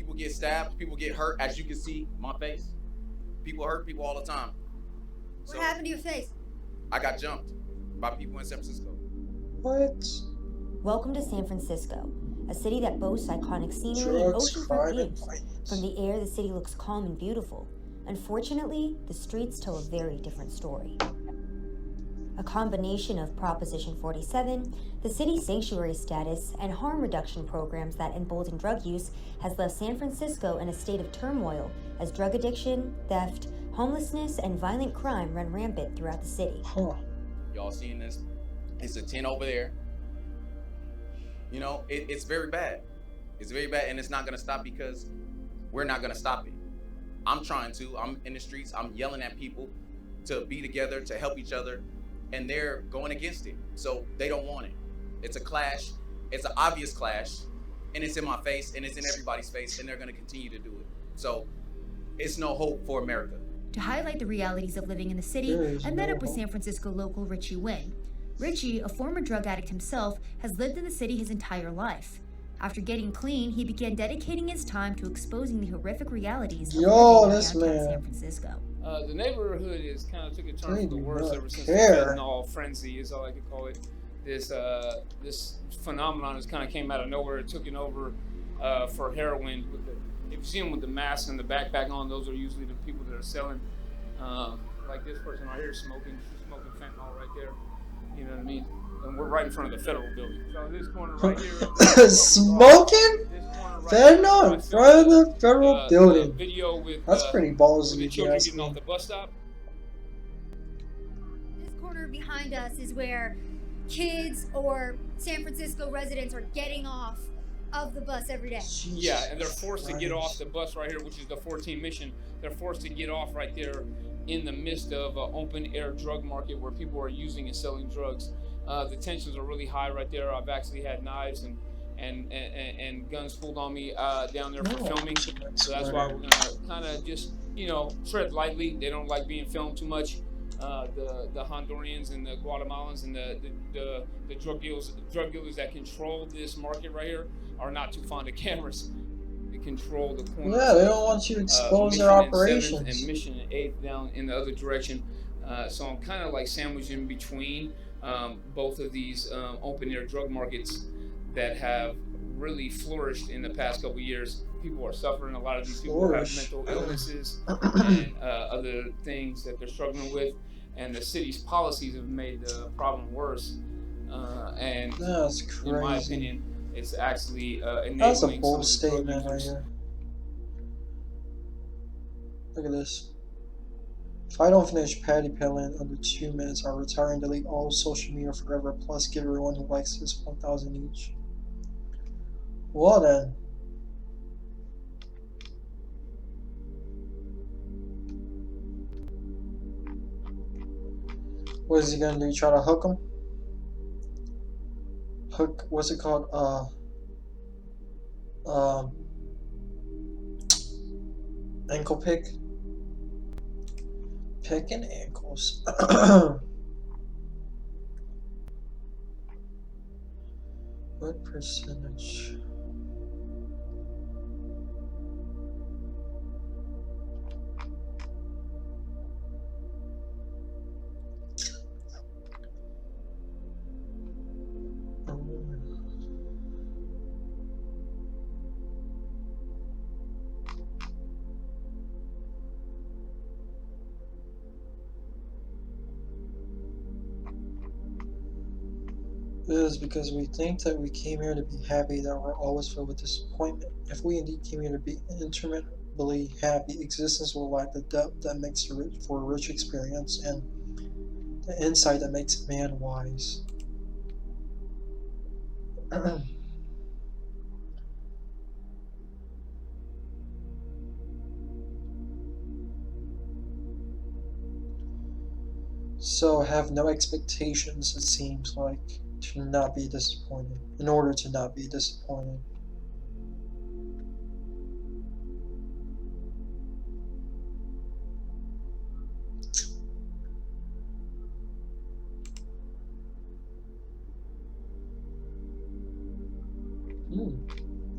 People get stabbed, people get hurt. As you can see, my face. People hurt people all the time. What happened to your face? I got jumped by people in San Francisco. What? Welcome to San Francisco, a city that boasts iconic scenery and Drugs, oceanfront crime, and views. violence. From the air, the city looks calm and beautiful. Unfortunately, the streets tell a very different story. A combination of Proposition 47, the city's sanctuary status, and harm reduction programs that embolden drug use has left San Francisco in a state of turmoil as drug addiction, theft, homelessness, and violent crime run rampant throughout the city. Huh. Y'all seeing this? It's a 10 over there. You know, it's very bad. It's very bad, and it's not going to stop because we're not going to stop it. I'm trying to. I'm in the streets. I'm yelling at people to be together, to help each other, and they're going against it. So they don't want it. It's a clash. It's an obvious clash, and it's in my face, and it's in everybody's face, and they're going to continue to do it. So it's no hope for America. To highlight the realities of living in the city, I met up with San Francisco local Richie Wynn. Richie, a former drug addict himself, has lived in the city his entire life. After getting clean, he began dedicating his time to exposing the horrific realities of living in downtown San Francisco. The neighborhood is kind of took a turn for the worse ever since the fentanyl frenzy, is all I could call it. This phenomenon has kind of came out of nowhere. It took it over for heroin. If you see them with the mask and the backpack on, those are usually the people that are selling. Like this person right here smoking. She's smoking fentanyl right there. You know what I mean? And we're right in front of the federal building. So this corner right here. Smoking? Fentanyl in front of the federal building. Video with, that's pretty ballsy. The children getting off the bus stop. This corner behind us is where kids or San Francisco residents are getting off of the bus every day. Yeah, and they're forced to get off the bus right here, which is the 14 Mission. They're forced to get off right there in the midst of an open air drug market where people are using and selling drugs. The tensions are really high right there. I've actually had knives and guns pulled on me down there for filming. So that's why we're gonna kind of just, you know, tread lightly. They don't like being filmed too much. The Hondurans and the Guatemalans and the drug dealers that control this market right here are not too fond of cameras. They control the corners. Yeah, they don't want you to expose their operations. And Mission and 8th down in the other direction. So I'm kind of like sandwiched in between both of these open air drug markets that have really flourished in the past couple of years. People are suffering. A lot of these people have mental illnesses and other things that they're struggling with. And the city's policies have made the problem worse. And that's crazy. In my opinion, it's actually enabling. That's a bold statement right here. Look at this. If I don't finish patty pelling under 2 minutes, I'll retire and delete all social media forever, plus give everyone who likes this 1,000 each. Well then. What is he gonna do? Try to hook him? Hook, what's it called? Ankle pick? Picking ankles. What percentage? It is because we think that we came here to be happy that we're always filled with disappointment. If we indeed came here to be interminably happy, existence will lack the depth that makes for a rich experience and the insight that makes man wise. So have no expectations, it seems like, to not be disappointed, in order to not be disappointed.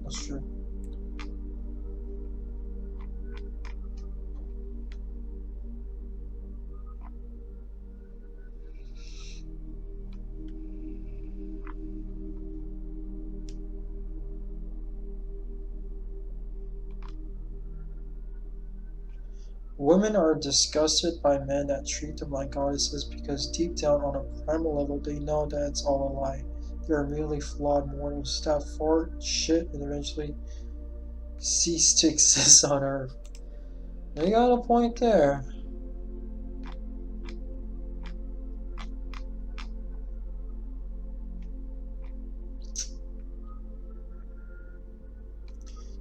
That's true. Women are disgusted by men that treat them like goddesses because deep down on a primal level they know that it's all a lie. They are merely flawed mortals that fart, shit, and eventually cease to exist on Earth. They got a point there.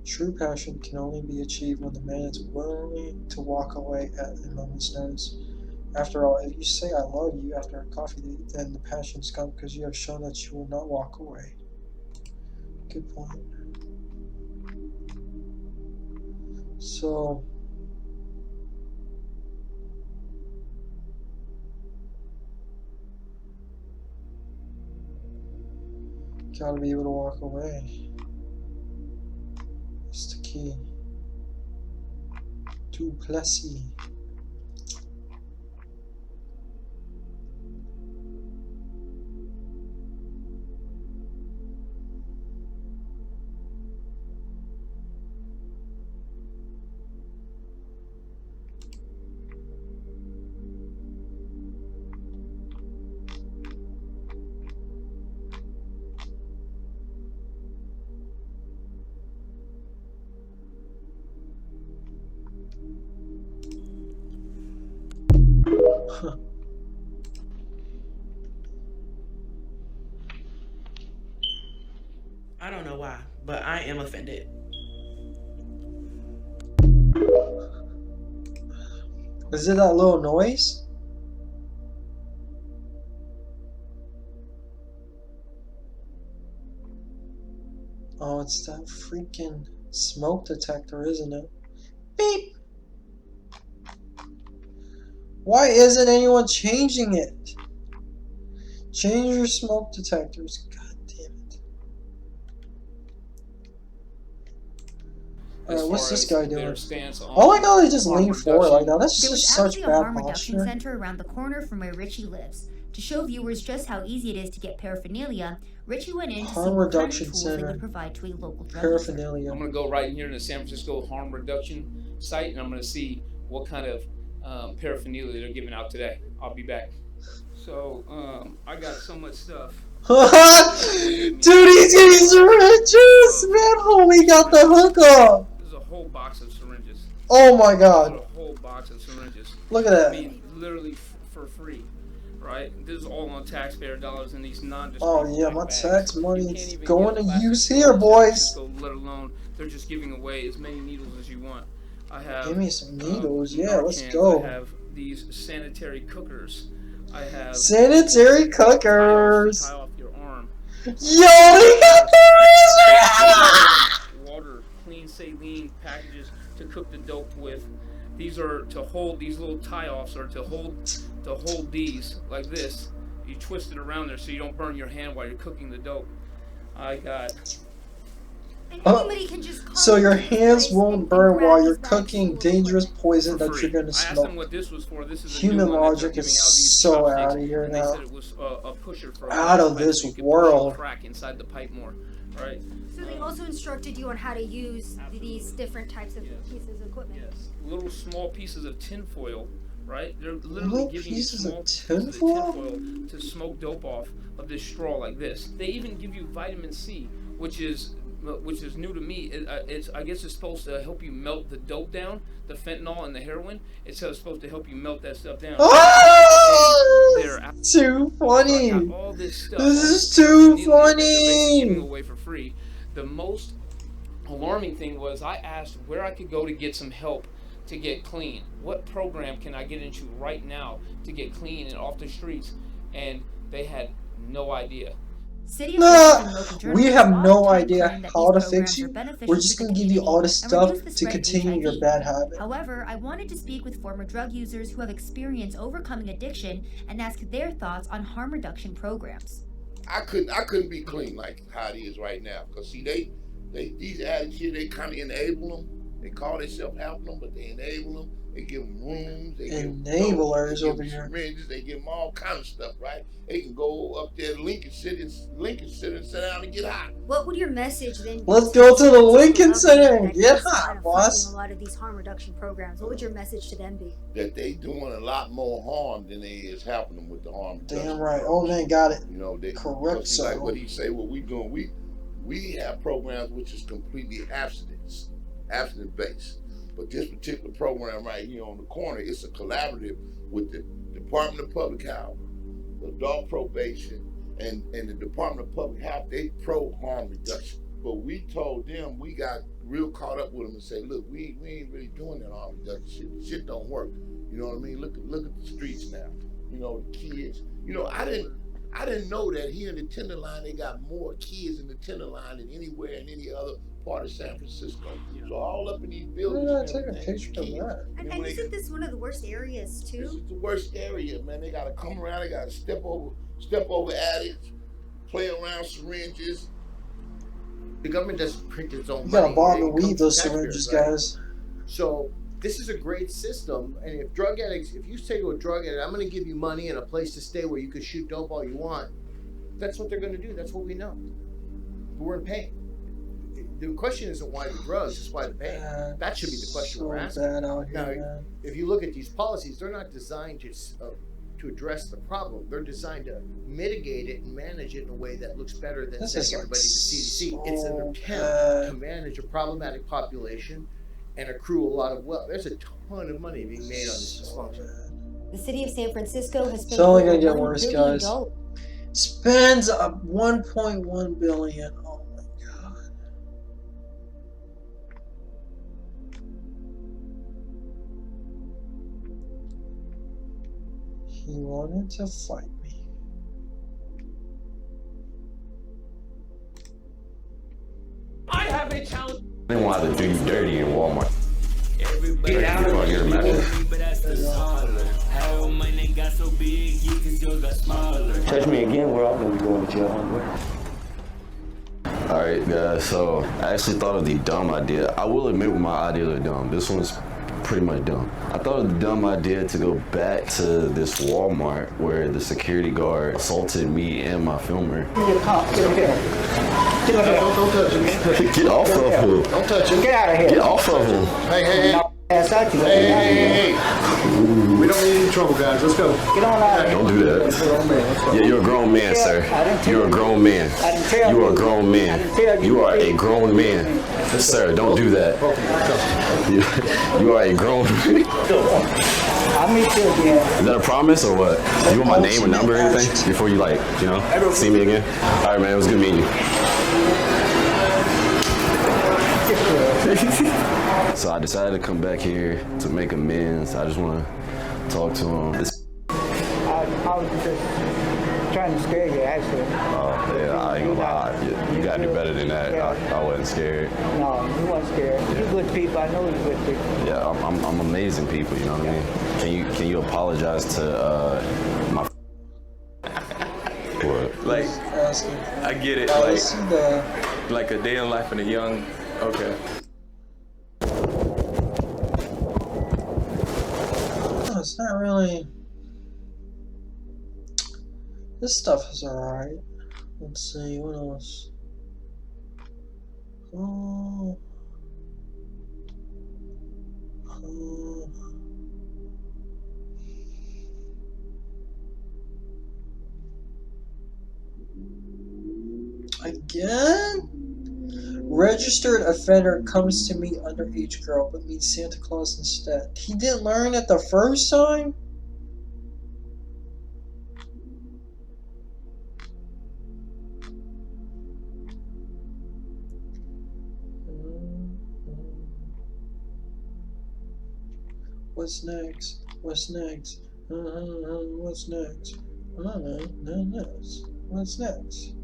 True passion can only be achieved when the man is willing to walk away at a moment's notice. After all, if you say I love you after a coffee date, then the passion's gone because you have shown that you will not walk away. Good point. So, gotta be able to walk away. That's the key. Too classy. I don't know why, but I am offended. Is it that little noise? Oh, it's that freaking smoke detector, isn't it? Beep! Why isn't anyone changing it? Change your smoke detectors. God damn it. Alright, what's this guy doing? Oh my god, he just leaned forward like that. That's There was just such actually a bad harm reduction posture. center around the corner from where Richie lives. To show viewers just how easy it is to get paraphernalia, Richie went in to see Harm what kind of reduction tools they center. could provide to a local drug user. Paraphernalia. I'm gonna go right in here to the San Francisco harm reduction site, and I'm gonna see what kind of paraphernalia they're giving out today. I'll be back. So I got so much stuff. Dude, he's getting syringes! Man, homie got the hookup! There's a whole box of syringes. Oh my god. There's a whole box of syringes. Look at that. I mean, literally for free, right? This is all on taxpayer dollars in these Oh yeah, my bags. tax You money can't is even going get to plastic use bags here, in boys. San Francisco, let alone they're just giving away as many needles as you want. I have Give me some needles. Yeah, let's Narcans. go. I have these sanitary cookers. I have Sanitary tie off cookers. your arm. Yo, he got the razor! Water, clean saline packages to cook the dope with. These are to hold these little tie-offs, or to hold these like this. You twist it around there so you don't burn your hand while you're cooking the dope. I got. Anybody can just So your come to this hands place won't and burn grab while these you're bags cooking real dangerous quick. poison For that free. you're gonna I asked them smoke. what this was for. This is a Human new one that they're logic giving is out, these so chopsticks, out of here and they now. said it was a pusher for a Out of pipe, this so you could world. push the crack inside the pipe more, right? So they also instructed you on how to use these different types of pieces of equipment. Yes, little small pieces of tin foil, right? They're literally Little giving you pieces small of pieces tin of foil? tin foil to smoke dope off of this straw like this. They even give you vitamin C, which is new to me. I guess it's supposed to help you melt the dope down, the fentanyl and the heroin. It's supposed to help you melt that stuff down. Oh, And they're too funny. I got all this stuff. This all is this too paraphernalia that they're basically giving funny. away for free. The most alarming thing was I asked where I could go to get some help to get clean. What program can I get into right now to get clean and off the streets? And they had no idea. City Nah, officials and local we journalists have all no the time idea claim that how these to fix programs you. are beneficial We're to just the gonna give you all community the and stuff reduce the to spread of continue your HIV. bad habit. However, I wanted to speak with former drug users who have experienced overcoming addiction and ask their thoughts on harm reduction programs. I couldn't be clean like how it is right now. Cause see, these addicts here, they kind of enable them. They call themselves helping them, but they enable them. They give them rooms. They enablers give over them here. syringes. They give them all kind of stuff, right? They can go up there to Lincoln City and sit down and get high. What would your message then be? Let's go to the Lincoln Center and get high, Kind of boss. funding a lot of these harm reduction programs. What would your message to them be? That they doing a lot more harm than they is helping them with the harm reduction. Damn right. Oh man, got it. You know, they Correct. So like what he say, what we doing, we have programs which is completely abstinence based. But this particular program right here on the corner, it's a collaborative with the Department of Public Health, adult probation, and the Department of Public Health. They pro harm reduction. But we told them, we got real caught up with them and say, look, we ain't really doing that harm reduction shit. Shit don't work. You know what I mean? Look at the streets now. You know, the kids. You know, I didn't know that here in the Tenderloin they got more kids in the Tenderloin than anywhere in any other part of San Francisco. So all up in these buildings. Why did I take a picture of that? And isn't this one of the worst areas too? This is the worst area, man. They gotta come around. They gotta step over addicts, play around syringes. The government doesn't print its own You money. gotta borrow It and weave comes those from taxpayers, syringes, right? guys. So this is a great system, and if drug addicts, if you say to a drug addict, I'm going to give you money and a place to stay where you can shoot dope all you want, that's what they're going to do. That's what we know. But we're in pain. The question isn't why the drugs, it's why the pain. That should be the question so we're asking. Bad out here, Now, man. if you look at these policies, they're not designed to address the problem. They're designed to mitigate it and manage it in a way that looks better than This sending is everybody to CDC. so It's an attempt bad. to manage a problematic population and accrue a lot of wealth. There's a ton of money being made on this dysfunction. The city of San Francisco has spent It's only over gonna get $1 worse, billion guys. Spends up 1.1 billion. Oh my god. He wanted to fight me. I have a challenge. They want to do you dirty in Walmart. Get out of here. Touch me again, we're all gonna be going to jail. Alright guys, so I actually thought of the dumb idea. I will admit my ideas are dumb. This one's pretty much dumb. I thought of the dumb idea to go back to this Walmart where the security guard assaulted me and my filmer. Don't touch him. Get off of him. Don't touch him. Get out of here. Get off of him. Hey. Hey. We don't need any trouble, guys. Let's go. Get on out of here. Don't do that. Yeah, you're a grown man, sir. You're a grown man. You are a grown man. You are a grown man. Sir, don't do that. You are a grown man. I'll meet you again. Is that a promise or what? You want my name or number or anything before you see me again? All right, man. It was good meeting you. So I decided to come back here to make amends. I just want to talk to him. I was just trying to scare you, actually. Oh, yeah, I ain't gonna lie. You gotta do better than that. Yeah. I wasn't scared. No, you weren't scared. Yeah. You're good people. I know you're good people. Yeah, I'm amazing people, you know what I mean? Can you apologize to my what? Like, I get it. Like a day in life in a young. Okay. It's not really. This stuff is alright. Let's see, what else? Again? Registered offender comes to meet underage girl but meets Santa Claus instead. He didn't learn it the first time? What's next? What's next? What's next? What's next?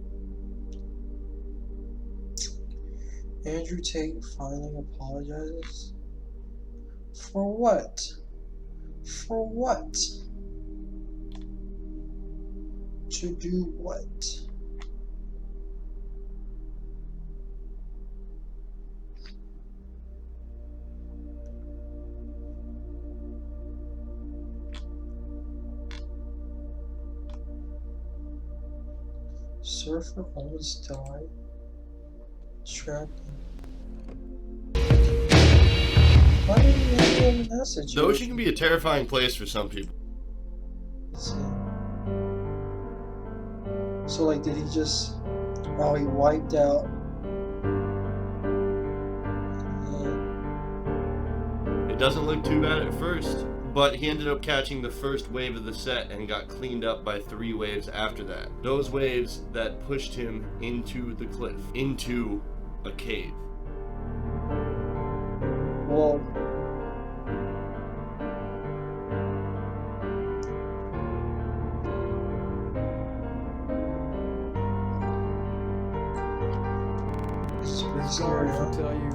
Andrew Tate finally apologizes? For what? For what? To do what? Surfer almost died. Trapped. Why did he end up in that situation? The ocean can be a terrifying place for some people. Let's see. So, like, did he just... Oh, he wiped out. It doesn't look too bad at first, but he ended up catching the first wave of the set and got cleaned up by 3 waves after that. Those waves that pushed him into the cliff, into a cave. Whoa. It's pretty scary, huh? Tell you,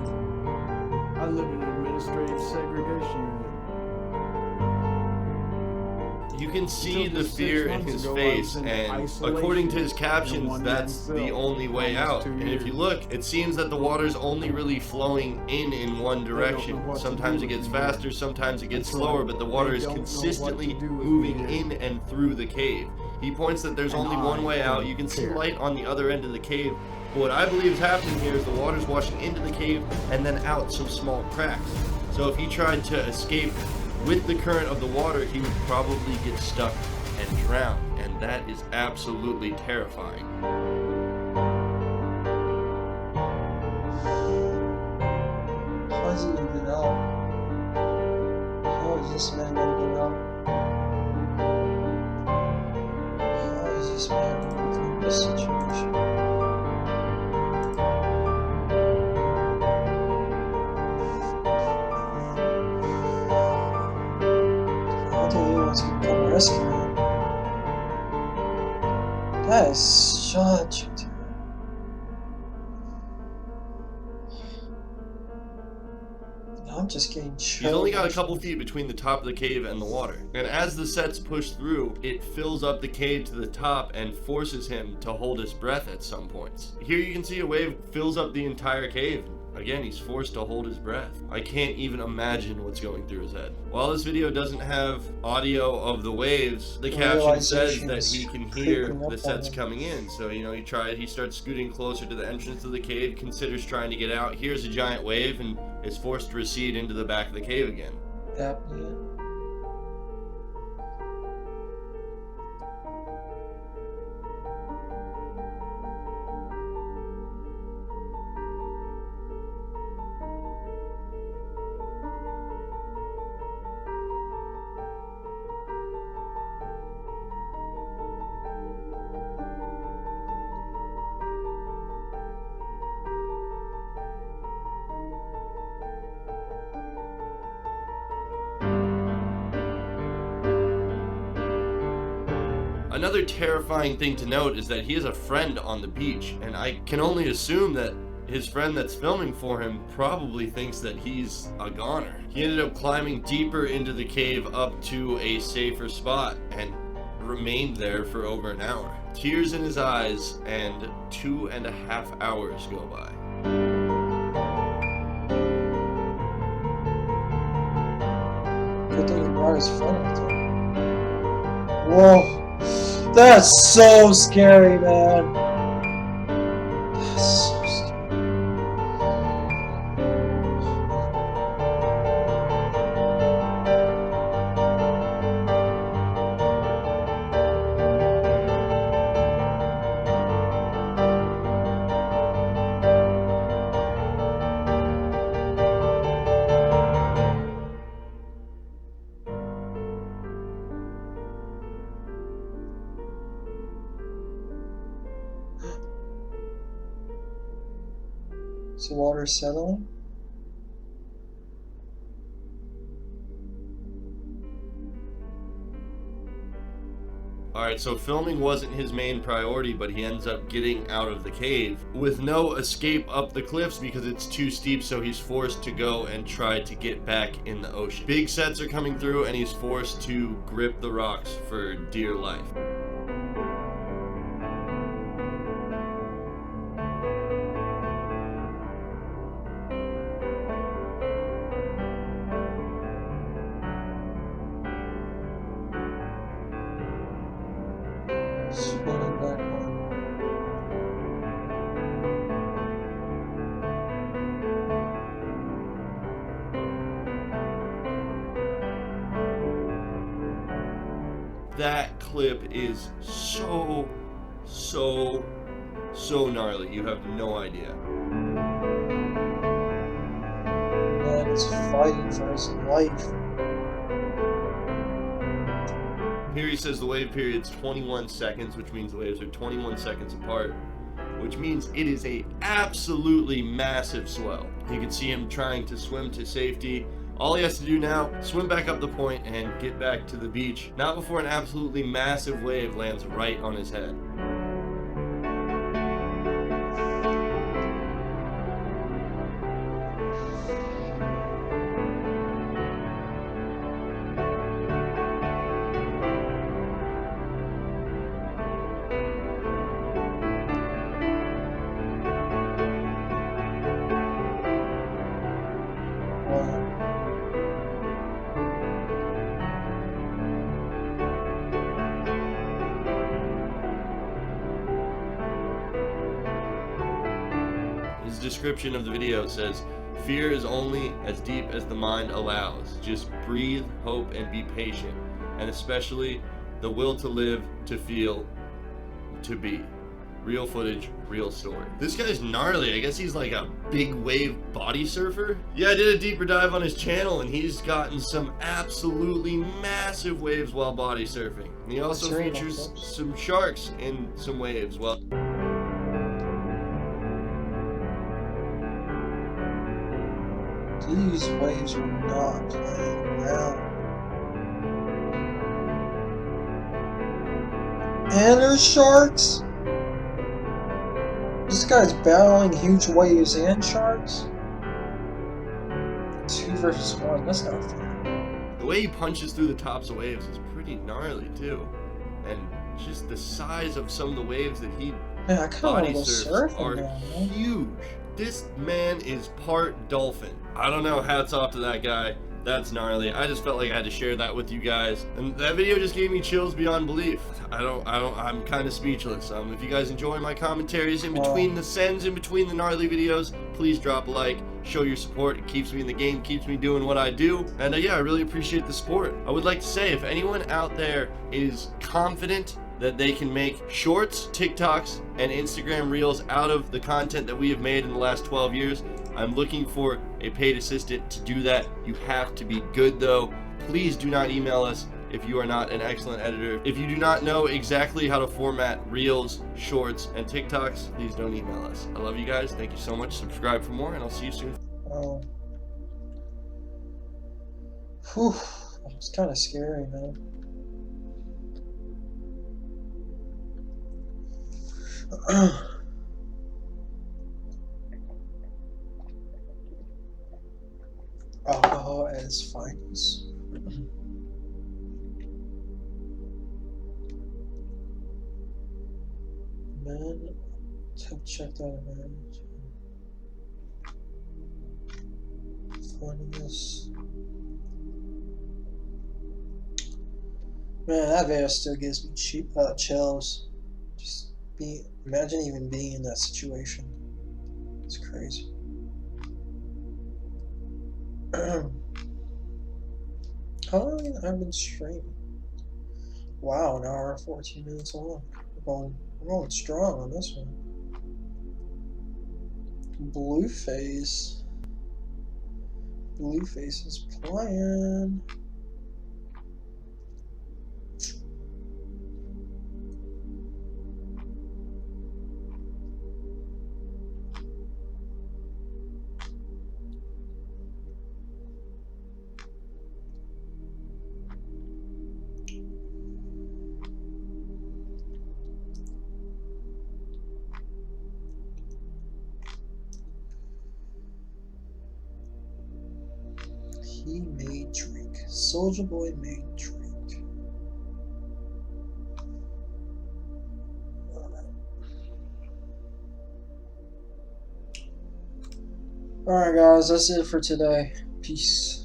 I live in an administrative segregation unit. You can see the fear in his face, and according to his captions, that's the only way out. And if you look, it seems that the water's only really flowing in one direction. Sometimes it gets faster, sometimes it gets slower, but the water is consistently moving in and through the cave. He points that there's only one way out. You can see light on the other end of the cave. But what I believe is happening here is the water's washing into the cave and then out some small cracks. So if he tried to escape with the current of the water, he would probably get stuck and drown, and that is absolutely terrifying. How is he gonna get out? How is this man gonna get out? How is this man gonna get out of this situation? Come rescue him. That is such a terrible. I'm just getting chilled. He's only got a couple feet between the top of the cave and the water. And as the sets push through, it fills up the cave to the top and forces him to hold his breath at some points. Here you can see a wave fills up the entire cave. Again, he's forced to hold his breath. I can't even imagine what's going through his head. While this video doesn't have audio of the waves, the caption says that he can hear the sets coming in. So, you know, he starts scooting closer to the entrance of the cave, considers trying to get out, hears a giant wave, and is forced to recede into the back of the cave again. Apnea. Another terrifying thing to note is that he has a friend on the beach, and I can only assume that his friend that's filming for him probably thinks that he's a goner. He ended up climbing deeper into the cave up to a safer spot and remained there for over an hour. Tears in his eyes, and 2.5 hours go by. Good thing he brought his friend with him. Whoa. That's so scary, man. That's so scary. Is the water settling? Alright, so filming wasn't his main priority, but he ends up getting out of the cave with no escape up the cliffs because it's too steep, so he's forced to go and try to get back in the ocean. Big sets are coming through and he's forced to grip the rocks for dear life. Spinning back on. That clip is so gnarly. You have no idea. Man is fighting for his life. Here he says the wave period's 21 seconds, which means the waves are 21 seconds apart, which means it is a absolutely massive swell. You can see him trying to swim to safety. All he has to do now, swim back up the point and get back to the beach, not before an absolutely massive wave lands right on his head. His description of the video says, "Fear is only as deep as the mind allows. Just breathe, hope, and be patient. And especially the will to live, to feel, to be." Real footage, real story. This guy's gnarly. I guess he's like a big wave body surfer. Yeah, I did a deeper dive on his channel and he's gotten some absolutely massive waves while body surfing. And he also features some sharks in some waves. Well, these waves are not playing around. And there's sharks? This guy's battling huge waves and sharks? 2 versus 1, that's not fair. The way he punches through the tops of waves is pretty gnarly too. And just the size of some of the waves that he body surfs are huge. This man is part dolphin. I don't know, hats off to that guy. That's gnarly. I just felt like I had to share that with you guys. And that video just gave me chills beyond belief. I'm kind of speechless. If you guys enjoy my commentaries in between the sends, in between the gnarly videos, please drop a like, show your support. It keeps me in the game, keeps me doing what I do. And yeah, I really appreciate the support. I would like to say, if anyone out there is confident that they can make shorts, TikToks, and Instagram reels out of the content that we have made in the last 12 years, I'm looking for a paid assistant to do that. You have to be good though. Please do not email us if you are not an excellent editor. If you do not know exactly how to format reels, shorts, and TikToks, please don't email us. I love you guys. Thank you so much. Subscribe for more, and I'll see you soon. Whew. It's kind of scary, man. Alcohol at its finest. Man, check that out. Funniest. Man, that video still gives me chills. Just imagine even being in that situation. It's crazy. How long have I been streaming? Wow, an hour and 14 minutes long. We're going strong on this one. Blueface is playing. He made drink. Soulja Boy made drink. Alright guys, that's it for today. Peace.